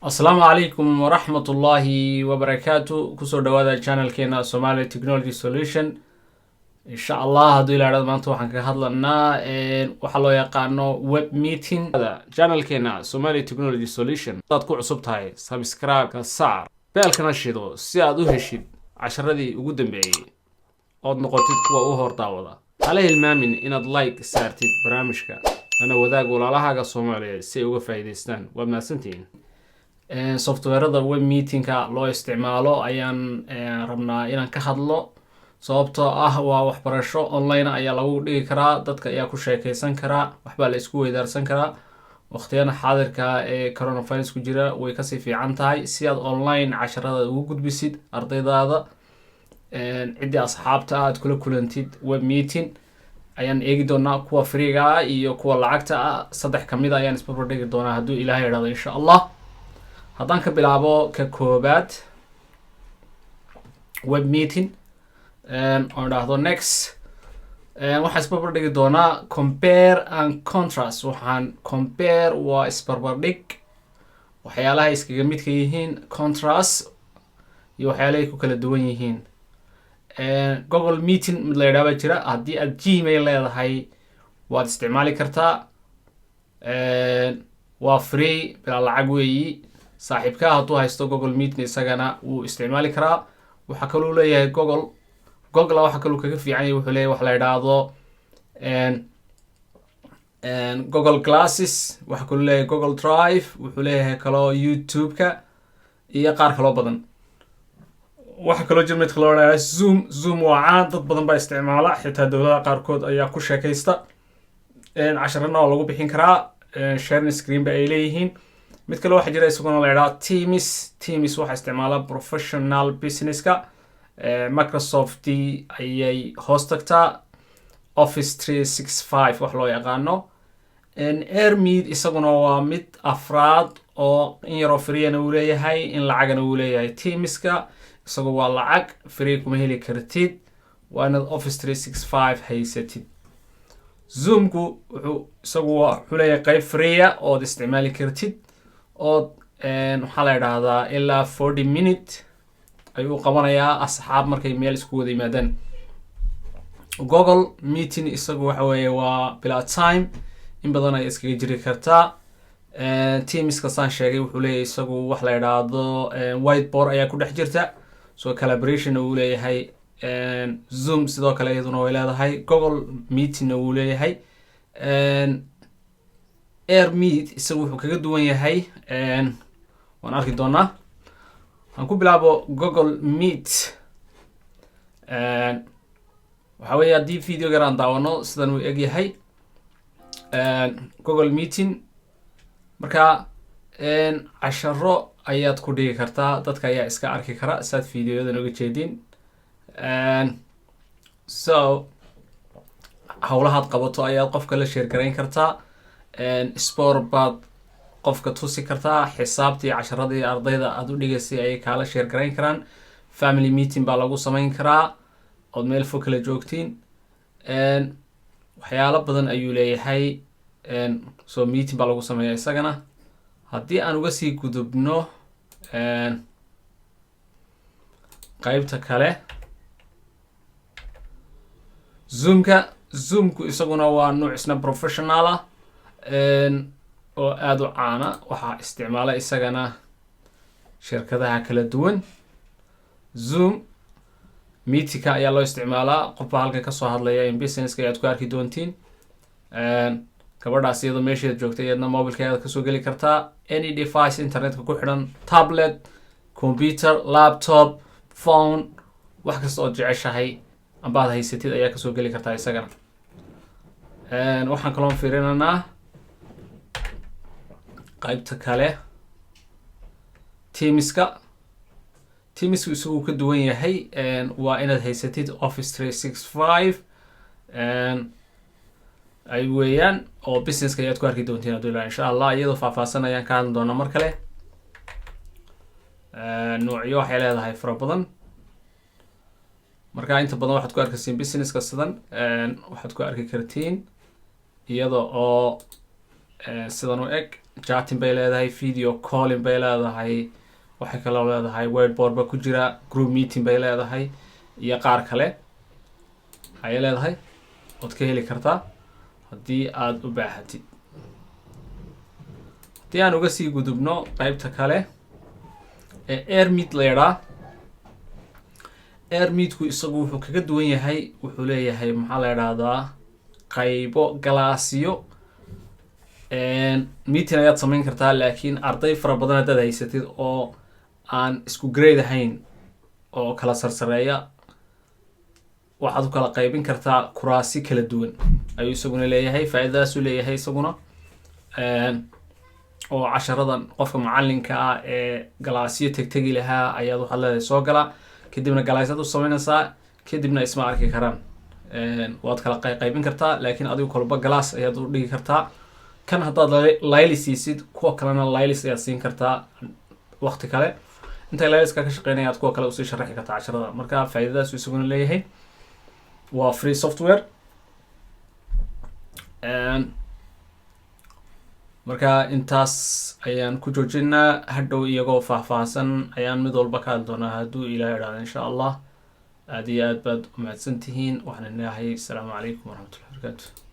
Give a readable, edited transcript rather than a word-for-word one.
Asalaamu calaykum waraxmatullaahi wabarakaatu. Kusoo dhawaada channelkeena Somali Technology Solution. insha allah hadduu ilaahdo maanta waxaan kaga hadlanaa waxa loo yaqaano web meeting. channelkeena Somali Technology Solution hadaad ku cusub tahay subscribe ka saar beelkana shido si aad u heshid casharadii ugu dambeeyay ood noqotid kuwa u hor daawada. hala hilmaamin inaad like saartid barnaamijka lana wadaag walaalahaaga Soomaaliyeed si ay uga faa'iidaystaan. waa mahadsantihiin. softwareda web meetingka loo isticmaalo ayaan rabnaa inaan ka hadlo sababtoo ah waa waxbarasho online ayaa lagu dhigi karaa, dadka ayaa ku sheekaysan karaa, waxbaa la isku weydaarsan karaa. waqtiyada xaadirka ee coronavirus ku jira way kasii fiican tahay si aad online casharada ugu gudbisid ardaydaada, ciddii asxaabta aad kula kulantid. web meeting ayaan eegi doonaa kuwa freega iyo kuwa lacagta ah, saddex kamid ayaan isbarbar dhigi doonaa hadduu ilaahay idhaahdo insha allah. haddaan ka bilaabo ka koobaad web meeting oon idhaahdo next, waxaan isbarbar dhigi doonaa compare and contrast. waxaan compare waa isbarbardhig waxyaalaha iskaga midka yihiin, contrast iyo waxyaalahay ku kala duwan yihiin. google meeting mid la yidhaahdo jira, haddii aad gmail leedahay waad isticmaali kartaa, waa free bilaa lacag weeyi. saaxiibka hadduu haysto google meeting isagana wuu isticmaali karaa. waxaa kaloo leeyahay google waxa kaloo kaga fiican yahay, wuxuu leeyahay wax la yidhaahdo google glasses, waxa kaloo leeyahay google drive, wuxuu leeyahay kaloo youtube-ka iyo qaar kaloo badan. waxa kaloo jira mid kaloo leeyahay zoom waa caan, dad badan baa isticmaala, xitaa dowladaha qaarkood ayaa ku sheekaysta. casharana waa lagu bixin karaa, sharing screen ba ay leeyihiin. mid kale waxaa jira isaguna la yidhaha teams waxaa isticmaala professional businesska. microsoft ayay hoos tagtaa, office 365 wax loo yaqaano. airmeet isaguna waa mid afraad oo in yaroo freena uu leeyahay, in lacagana uu leeyahay. teamska isagu waa lacag, free kuma heli kartid, waa inaad office 365 haysatid. zoomku wuxuu leeyahay qayb freeya ood isticmaali kartid, ood waxaa la yidhaahdaa ilaa 40 minute ayuu qabanayaa asxaab markay meel isku wada yimaadaan. google meeting isagu waxa weeye waa bilaa time, in badan ay iskaga jiri kartaa. teamska saan sheegay wuxuu leeyahay isagu wax la yidhaahdo whiteboard ayaa ku dhex jirta, so collaboration uu leeyahay. zoom sidoo kale iyaduna way leedahay, google meetingna wuu leeyahay. airmeet isagu wuxuu kaga duwan yahay, waan arki doonaa. aan ku bilaabo google meet. waxa weeye haddii video gar aan daawano sidan uu eg yahay google meeting. marka casharo ayaad ku dhigi kartaa, dadka ayaa iska arki kara saad videoyadan uga jeedin. so howlahaad qabato ayaad qofka la sheer garayn kartaa. sport baad qofka tusi kartaa, xisaabtii casharadii ardayda aad u dhigaysay ayay kaala sheer garayn karaan. family meeting baa lagu samayn karaa ood meel fog kala joogtiin. waxyaalo badan ayuu leeyahay, so meeting baa lagu sameeya isagana. haddii aan uga sii gudubno qaybta kale, zoomku isaguna waa nuuc isna professional ah oo aada u caana. waxaa isticmaala isagana shirkadaha kala duwan. zoom meetingka ayaa loo isticmaalaa, qofbaa halkan kasoo hadlaya in businesska ayaad ku arki doontiin. gabadhaas iyadoo meesheeda joogta iyadna mobilkeeda kasoo geli kartaa. any device internetka ku xidhan, tablet, computer, laptop, phone, wax kasta ood jeceshahay ambaad haysatid ayaa kasoo geli kartaa isagana. waxaan kaloo fiirinaynaa qaybta kale, teamska isagu ka duwan yahay. waa inaad haysatid office 365 ay weeyaan, oo businesska ayaad ku arki doontiin hadduu ilaa insha allah. iyadoo faahfaahsan ayaan ka hadli doonaa mar kale. noocyo waxay leedahay fara badan, marka inta badan waxaad ku arkaysiin businesska sidan. waxaad ku arki kartiin iyada oo sidan u eg chatting bay leedahay, video calling bay leedahay, waxay kaloo leedahay whiteboard ba ku jira, group meeting bay leedahay iyo qaar kale ayay leedahay ood ka heli kartaa haddii aad u baahatid. haddii aan uga sii gudubno qaybta kale ee Airmeet la yidhaa, Airmeetku isagu wuxuu kaga duwan yahay, wuxuu leeyahay maxaa la yidhaahdaa qaybo galaasyo. meeting ayaad samayn kartaa, laakiin arday fara badan haddaad haysatid oo aan isku grade ahayn oo kala sarsareeya, waxaad u kala qaybin kartaa kuraasi kala duwan ayuu isaguna leeyahay. faa'iidadaasuu leeyahay isaguna, oo casharadan qofka macalinka ah ee galaasyo tegtegi lahaa ayaad waxaad leedahay soo gala, kadibna galaasyad u samaynaysaa, kadibna isma arki karaan. waad kala qaybin kartaa, laakiin adigu kolba galaas ayaad u dhigi kartaa. kan haddaad layli siisid, kuwa kalena laylis ayaad siin kartaa waqti kale. intay layliska ka shaqeynayaad kuwa kale usii sharaxi kartaa casharada. marka faa'iidadaasu isaguna leeyahay, waa free software. marka intaas ayaan ku joojinaa. hadhow iyagoo faahfaahsan ayaan mid walba ka hadli doonaa hadduu ilaahay idhaahdo insha allah. aad iyo aad baad u mahadsan tihiin. waxaan leeyahay asalaamu calaykum waraxmatullahi wabarakaatu.